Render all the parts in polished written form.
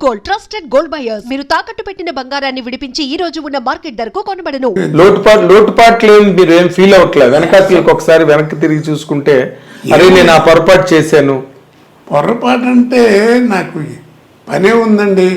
Gold, trusted gold buyers. మీరు తాకట్టు పెట్టిన బంగారాన్ని విడిపించి ఈ రోజు ఉన్న మార్కెట్ ధరకు కొనబడను. లోటుపాట్లు మీరు ఏం ఫీల్ అవ్వట్లేదు? వెనకాతలకు ఒకసారి వెనక్కి తిరిగి చూసుకుంటే అరే నేను ఆ పొరపాటు చేశాను. పొరపాటు అంటే నాకు పనే ఉందండి.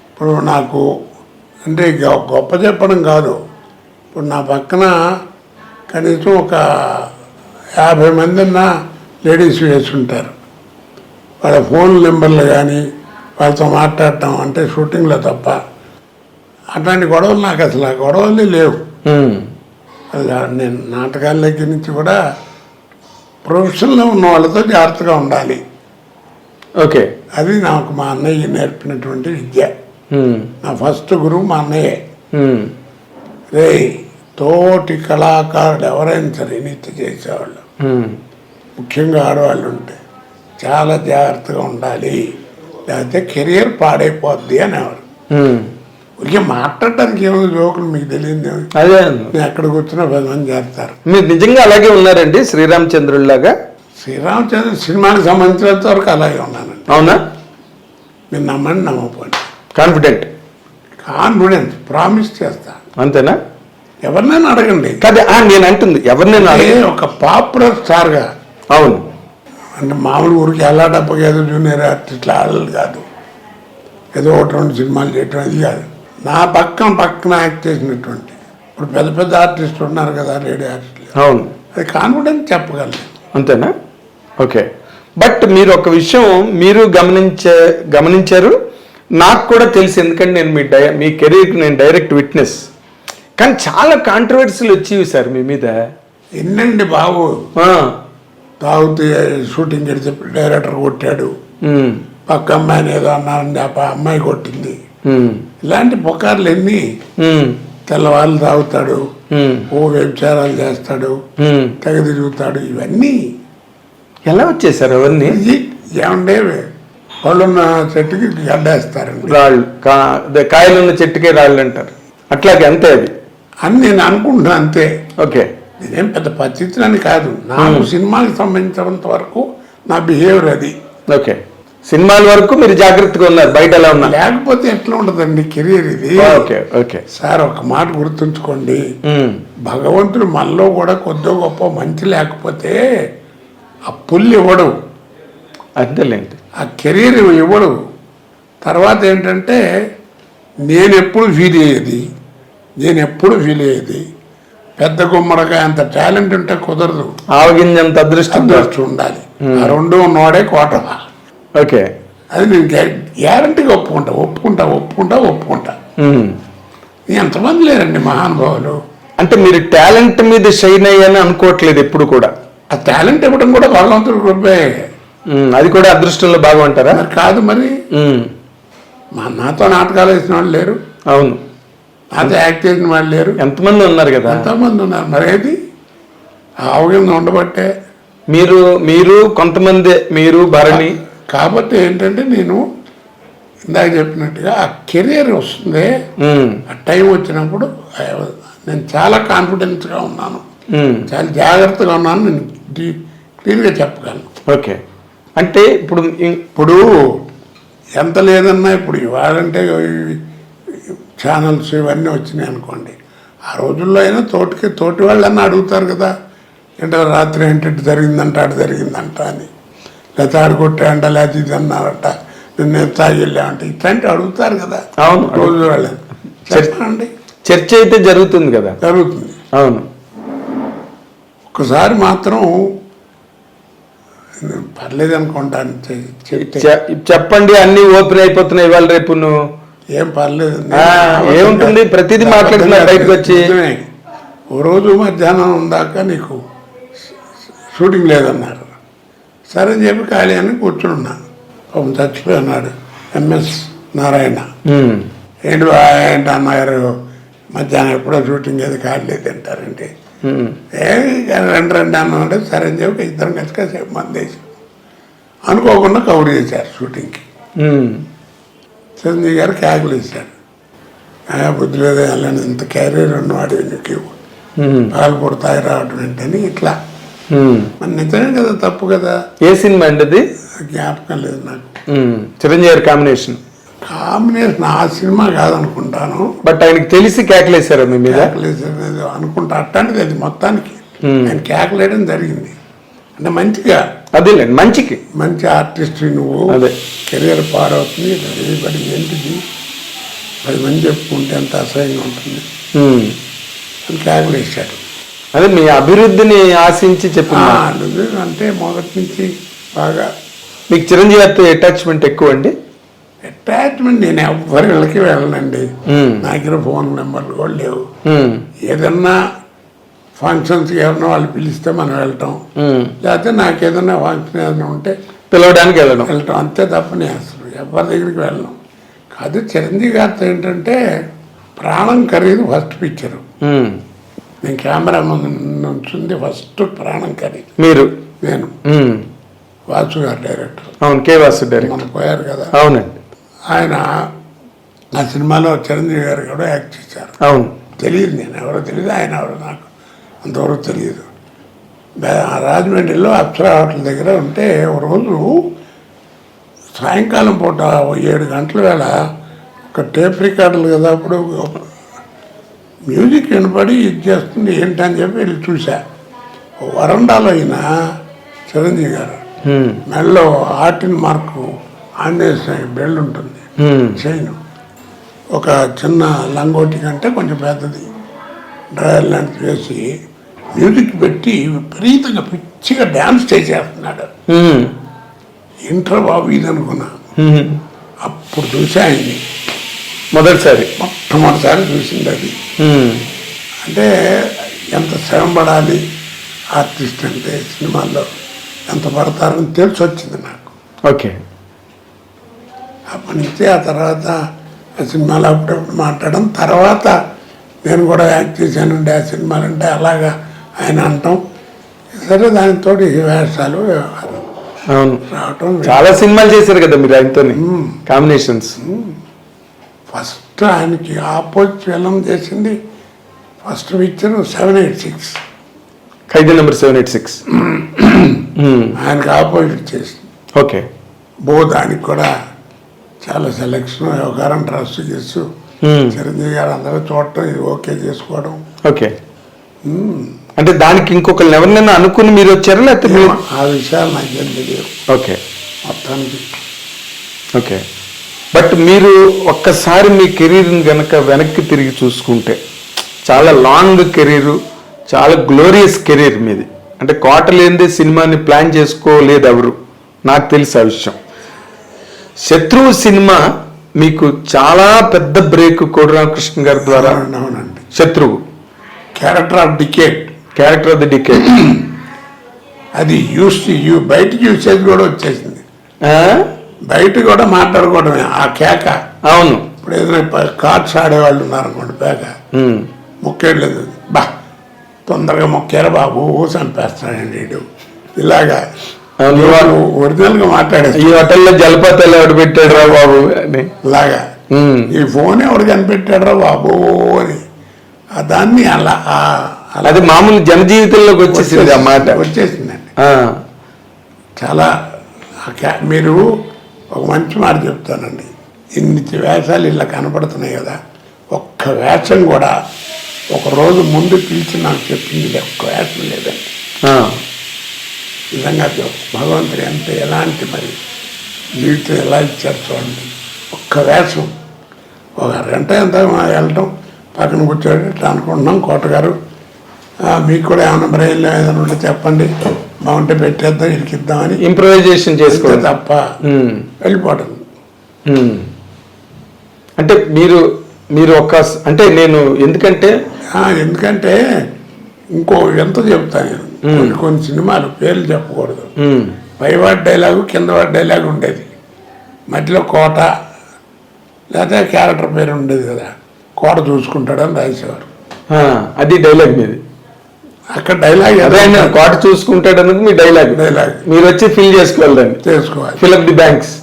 ఇప్పుడు నాకు అంటే గొప్ప చెప్పడం కాదు. ఇప్పుడు నా పక్కన కనీసం ఒక 50 మంది ఉన్న లేడీస్ వేసుంటారు. వాళ్ళ ఫోన్ నెంబర్లు కానీ వాళ్ళతో మాట్లాడటం అంటే షూటింగ్లో తప్ప అట్లాంటి గొడవలు నాకు అసలు ఆ గొడవలే లేవు. నేను నాటకాల దగ్గర నుంచి కూడా ప్రొఫెషన్లో ఉన్న వాళ్ళతో జాగ్రత్తగా ఉండాలి. ఓకే, అది నాకు మా అన్నయ్య నేర్పినటువంటి విద్య. నా ఫస్ట్ గురువు మా అన్నయ్యే. రే తోటి కళాకారుడు ఎవరైనా సరే నిత్య చేసేవాళ్ళు, ముఖ్యంగా ఆడవాళ్ళు ఉంటే చాలా జాగ్రత్తగా ఉండాలి, లేకపోతే కెరియర్ పాడైపోద్ది అనేవారు. ఊరికే మాట్లాడటానికి ఏమో జోకులు మీకు తెలియదు. అదే నేను ఎక్కడ కూర్చున్నా 10 మంది చేస్తారు. మీరు నిజంగా అలాగే ఉన్నారండి శ్రీరామచంద్రుడిలాగా? శ్రీరామచంద్ర సినిమాకి సంబంధించినంత వరకు అలాగే ఉన్నానండి. అవునా? మీరు నమ్మండి నమ్మకపోండి. కాన్ఫిడెంట్ ప్రామిస్ చేస్తా. అంతేనా? ఎవరినైనా అడగండి. కదా నేను అంటుంది ఎవరినైనా ఒక పాపులర్ స్టార్గా. అవును, అంటే మామూలు ఊరికి ఎలా డబ్బకి ఏదో జూనియర్ ఆర్టిస్టులు ఆడలు కాదు, ఏదో 1-2 సినిమాలు చేయటం అది కాదు. నా పక్కన యాక్ట్ చేసినటువంటి ఇప్పుడు పెద్ద పెద్ద ఆర్టిస్టులు ఉన్నారు కదా, లేడీ ఆర్టిస్టులు. అవును, అది కాన్ఫిడెన్స్ చెప్పగలను. అంతేనా? ఓకే. బట్ మీరు ఒక విషయం మీరు గమనించారు, నాకు కూడా తెలుసు. ఎందుకంటే నేను మీ కెరీర్కి నేను డైరెక్ట్ విట్నెస్. కానీ చాలా కాంట్రవర్సీలు వచ్చేవి సార్ మీ మీద. ఎన్నండి బాబు, తాగుతూ షూటింగ్ చేసి డైరెక్టర్ కొట్టాడు, పక్క అమ్మాయిని ఏదో అన్నారండి, అమ్మాయి కొట్టింది, ఇలాంటి పుకార్లు ఎన్ని. తెల్లవాళ్ళు తాగుతాడు, వ్యభిచారాలు చేస్తాడు, తెగ తిరుగుతాడు, ఇవన్నీ ఎలా వచ్చేసారు అవన్నీ? ఏమండే పళ్ళున్న చెట్టుకి గడ్డేస్తారండి, రాళ్ళు, కాయలున్న చెట్టుకే రాళ్ళు అంటారు. అట్లాగే అంతే అది అని నేను అనుకుంటున్నాను. అంతే. ఓకే, నేనేం పెద్ద పరిస్థితులని కాదు, నాకు సినిమాకి సంబంధించినంత వరకు నా బిహేవియర్ అది. ఓకే, సినిమాల వరకు మీరు జాగ్రత్తగా ఉన్నారు, బయట ఎలా ఉన్నారు? లేకపోతే ఎట్లా ఉంటుందండి కెరీర్ ఇది. ఓకే ఓకే సార్, ఒక మాట గుర్తుంచుకోండి, భగవంతుడు మనలో కూడా కొద్దో గొప్ప మంచి లేకపోతే ఆ పుల్లు ఇవ్వడు, అంతేలేండి, ఆ కెరీర్ ఇవ్వడు. తర్వాత ఏంటంటే నేను ఎప్పుడు ఫీల్ అయ్యేది పెద్ద గుమ్మడికాయ అంత టాలెంట్ ఉంటే కుదరదు, ఆవగింజంత అదృష్టం ఉండాలి. ఆ రెండు ఉన్నవాడే కోట. ఓకే, అది నేను గ్యారంటీగా ఒప్పుకుంటా. ఎంతమంది లేరండి మహానుభావులు. అంటే మీరు టాలెంట్ మీద షైన్ అయ్యాని అనుకోవట్లేదు ఎప్పుడు కూడా? ఆ టాలెంట్ ఇవ్వడం కూడా భగవంతుడు కృపే. అది కూడా అదృష్టంలో భాగం అంటారా? మరి కాదు, మరి నాతో నాటకాలు వేసిన వాళ్ళు లేరు, అవును, నాతో యాక్ట్ చేసిన వాళ్ళు లేరు, ఎంతమంది ఉన్నారు కదా, ఎంతమంది ఉన్నారు. మరి ఏది అవగాహన ఉండబట్టే మీరు కొంతమంది, మీరు భరణి. కాబట్టి ఏంటంటే నేను ఇందాక చెప్పినట్టుగా ఆ కెరీర్ వస్తుంది, ఆ టైం వచ్చినప్పుడు నేను చాలా కాన్ఫిడెన్స్గా ఉన్నాను, చాలా జాగ్రత్తగా ఉన్నాను, నేను క్లియర్గా చెప్పగలను. ఓకే, అంటే ఇప్పుడు ఎంత లేదన్నా ఇప్పుడు ఇవాళంటే ఛానల్స్ ఇవన్నీ వచ్చినాయి అనుకోండి, ఆ రోజుల్లో అయినా తోటి వాళ్ళన్నా అడుగుతారు కదా, అంటే రాత్రి ఏంటంటే జరిగిందంట అని, లేకపోతే ఆడుకొట్టాయంట, లేకపోతే ఇది అన్నారట, నేను తాగి వెళ్ళామంటే ఇట్లాంటివి అడుగుతారు కదా. అవును, రోజు వాళ్ళని చెప్పండి, చర్చ అయితే జరుగుతుంది కదా. జరుగుతుంది. అవును, ఒకసారి మాత్రం పర్లేదు అనుకుంటాను, చెప్పండి, అన్ని ఓపెన్ అయిపోతున్నాయి ఇవాళ రేపు. ఏం పర్లేదు, ఏముంటుంది, ప్రతిదీ మాట్లాడుతున్నారు బయటకు వచ్చి. ఓ రోజు మధ్యాహ్నం దాకా నీకు షూటింగ్ లేదన్నారు, సరే అని చెప్పి ఖాళీ అని కూర్చున్నా. చచ్చిపోయినాడు MS నారాయణ. ఏంటి అన్నారు, మధ్యాహ్నం ఎప్పుడో షూటింగ్ ఏది ఖాళీ లేదు అంటారంటే, రండి అన్నామంటే సరే అని చెప్పి ఇద్దరం కలిసి మందేసి అనుకోకుండా కవర్ చేశారు షూటింగ్కి. చిరంజీవి గారు క్యాకులు వేశారు, బుద్ధి లేదా వెళ్ళని ఇంత క్యారియర్ ఉన్నవాడు నీకు పాలు పుడతాయి రావడం ఏంటని ఇట్లా మరి నిజమే కదా, తప్పు కదా. ఏ సినిమా అండి అది? జ్ఞాపకం లేదు నాకు. చిరంజీవి గారి కాంబినేషన్ ఆ సినిమా కాదనుకుంటాను. బట్ ఆయనకి తెలిసి కేకలేశారు మీ మీద? కేకలేసేది అనుకుంటా, అట్లాంటిది అది మొత్తానికి. ఆయన కేకలేయడం జరిగింది అంటే మంచిగా. అదేలేండి, మంచి ఆర్టిస్ట్ నువ్వు, అదే కెరియర్ పాడవుతుంది, బడి ఏంటిది 10 మంది చెప్పుకుంటే ఎంత అసహ్యంగా ఉంటుంది అని కేకలేశాడు. అదే మీ అభివృద్ధిని ఆశించి చెప్పిన అంటే మొదటి నుంచి బాగా. మీకు చిరంజీవి గారితో అటాచ్మెంట్ ఎక్కువ అండి? అటాచ్మెంట్ నేను ఎవరి ఇళ్ళకి వెళ్ళనండి. నా దగ్గర ఫోన్ నెంబర్లు కూడా లేవు. ఏదన్నా ఫంక్షన్స్ ఎవరన్నా వాళ్ళు పిలిస్తే మనం వెళ్ళటం, లేకపోతే నాకు ఏదన్నా ఫంక్షన్ ఏదైనా ఉంటే పిలవడానికి వెళ్ళటం అంతే తప్ప నేను అసలు ఎవరి దగ్గరికి వెళ్ళను. కాదు, చిరంజీవి గారితో ఏంటంటే ప్రాణం ఖరీదు ఫస్ట్ పిక్చరు. నేను కెమెరా ముందు నుంచింది ఫస్ట్ ప్రాణం ఖరీదు. నేను వాసు గారు డైరెక్టర్. అవును, కే వాసు డైరెక్టర్. మనం పోయారు కదా. అవునండి. ఆయన ఆ సినిమాలో చిరంజీవి గారు కూడా యాక్ట్ చేశారు. అవును, తెలియదు, నేను ఎవరో తెలియదు, ఆయన ఎవరో నాకు అంతవరకు తెలియదు. రాజమండ్రిలో అప్సరా హోటల్ దగ్గర ఉంటే ఒక రోజు సాయంకాలం పూట 7 గంటల వేళ ఒక టేప్ రికార్డులు కదా, అప్పుడు మ్యూజిక్ వినపడి ఇది చేస్తుంది ఏంటని చెప్పి వెళ్ళి చూసా. వరండాలో అయిన చిరంజీవి గారు మెడలో ఆర్టిన్ మార్కు ఆంజనేయ బెల్ట్ ఉంటుంది, చైన్, ఒక చిన్న లంగోటి కంటే కొంచెం పెద్దది డ్రైవర్ లాంటిది వేసి మ్యూజిక్ పెట్టి విపరీతంగా పిచ్చిగా డ్యాన్స్ చేసేస్తున్నాడు. ఇంటర్ బాబు ఇది అనుకున్నా. అప్పుడు చూసా ఆయన్ని మొట్టమొదటిసారి చూసింది అది. అంటే ఎంత శ్రమ పడాలి ఆర్టిస్ట్ అంటే, సినిమాల్లో ఎంత పడతారని తెలిసి వచ్చింది నాకు. ఓకే. అప్పటి నుంచి ఆ తర్వాత ఆ సినిమాలో అప్పుడప్పుడు మాట్లాడడం, తర్వాత నేను కూడా యాక్ట్ చేశానండి ఆ సినిమాలు అంటే అలాగా ఆయన అంటాం. సరే, దానితో వేషాలు రావటం. చాలా సినిమాలు చేశారు కదా మీరు ఆయనతో, కాంబినేషన్స్. ఫస్ట్ ఆయనకి ఆపోజిట్ ఫిల్మ్ చేసింది ఫస్ట్ పిక్చర్ 786, ఖైదీ నెంబర్ 786. ఆయనకి ఆపోజిట్ చేసింది. ఓకే. దానికి కూడా చాలా సెలక్షన్, వ్యవహారం, ట్రస్ట్ చేస్తూ చిరంజీవి గారు అందరూ చూడటం, ఇది ఓకే చేసుకోవడం. ఓకే. అంటే దానికి ఇంకొకరిని ఎవరినైనా అనుకుని మీరు వచ్చారా, లేకపోతే ఆ విషయాలు నాకేం తెలియదు. ఓకే, మొత్తానికి ఓకే. బట్ మీరు ఒక్కసారి మీ కెరీర్ని కనుక వెనక్కి తిరిగి చూసుకుంటే చాలా లాంగ్ కెరీరు, చాలా గ్లోరియస్ కెరీర్ మీది. అంటే కోట లేనిదే సినిమాని ప్లాన్ చేసుకోలేదు ఎవరు, నాకు తెలిసి ఆ విషయం. శత్రువు సినిమా మీకు చాలా పెద్ద బ్రేక్ కోడి రామకృష్ణ గారి ద్వారా. అవునండి. శత్రువు క్యారెక్టర్ ఆఫ్ ది డికేడ్ అది బయటకి చూసేది కూడా వచ్చేసింది. బయట కూడా మాట్లాడుకోవడమే ఆ కేక. అవును. ఇప్పుడు ఏదైనా కార్డ్స్ ఆడేవాళ్ళు ఉన్నారనుకోండి, పేక మొక్కేయలేదు, తొందరగా మొక్కారా బాబు చంపేస్తాడండి వీడు, ఇలాగా ఒరిజినల్ గా మాట్లాడేది. ఈ హోటల్లో జలపాతాలు ఎవడు పెట్టాడు రా బాబు అని, ఇలాగా ఈ ఫోన్ ఎవడు కనిపెట్టాడు రా బాబు అని. దాన్ని అలా అది మామూలు జనజీవితంలోకి వచ్చేసింది, ఆ మాట వచ్చేసిందండి. చాలా మీరు ఒక మంచి మాట చెప్తానండి, ఇన్ని వేషాలు ఇలా కనపడుతున్నాయి కదా, ఒక్క వేషం కూడా ఒక రోజు ముందు పిలిచి నాకు చెప్పింది ఒక్క వేషం లేదండి. నిజంగా భగవంతుడు ఎంత ఎలాంటి మరి జీవితం ఎలా ఇచ్చారు చూడండి. ఒక్క వేషం ఒక గంట ఎంత వెళ్ళటం, పక్కన కూర్చోండి ఇట్లా అనుకుంటున్నాం, కోటగారు మీకు కూడా ఏమైనా బ్రెయిన్లో ఏదైనా ఉంటే చెప్పండి, బాగుంటే పెట్టేద్దాం, ఇరికిద్దామని ఇంప్రూవైజేషన్ చేసుకోవడం తప్ప వెళ్ళిపోవడం. అంటే మీరు ఒక అంటే నేను ఎందుకంటే ఇంకో ఎంత చెప్తాను నేను, కొన్ని సినిమాలు పేర్లు చెప్పకూడదు, పైవాడి డైలాగు కిందవాడి డైలాగు ఉండేది, మధ్యలో కోట లేకపోతే క్యారెక్టర్ పేరు ఉండేది కదా, కోట చూసుకుంటాడని రాసేవారు. అది డైలాగ్ మీది. అక్కడ డైలాగ్ కోట చూసుకుంటాడు అన్నది మీ డైలాగ్. మీరు వచ్చి ఫిల్ చేసుకోవాలి, ఫిల్ అప్ ది బ్యాంక్స్.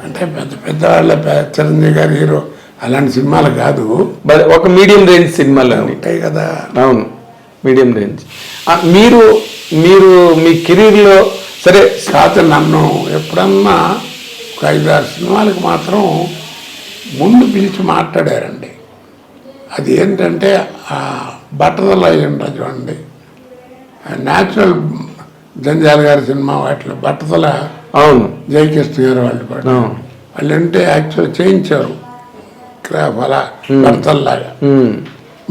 అంటే పెద్ద పెద్ద వాళ్ళ చిరంజీవి గారి హీరో అలాంటి సినిమాలు కాదు, ఒక మీడియం రేంజ్ సినిమాలు ఉంటాయి కదా. అవును. Medium range. మీరు మీరు మీ కెరీర్లో సరే కాదు, నన్ను ఎప్పుడన్నా ఒక 5-6 సినిమాలకు మాత్రం ముందు పిలిచి మాట్లాడారండి. అది ఏంటంటే ఆ బట్టతల ఉండదు చూడండి, న్యాచురల్ జంజాల్ గారి సినిమా వాటిలో బట్టతల, అవును జయకృష్ణ గారు వాళ్ళు కూడా వాళ్ళు అంటే యాక్చువల్ చేయించారు క్రాఫ్ అలా బట్టతల్లాగా.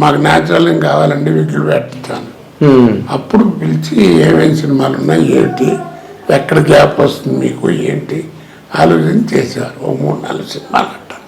మాకు న్యాచురల్ ఏం కావాలండి, విగ్గులు పెట్టాను. అప్పుడు పిలిచి ఏమేమి సినిమాలు ఉన్నాయి, ఏంటి, ఎక్కడ గ్యాప్ వస్తుంది మీకు, ఏంటి ఆలోచన చేశారు. ఓ 3-4 సినిమాలు అంటారు.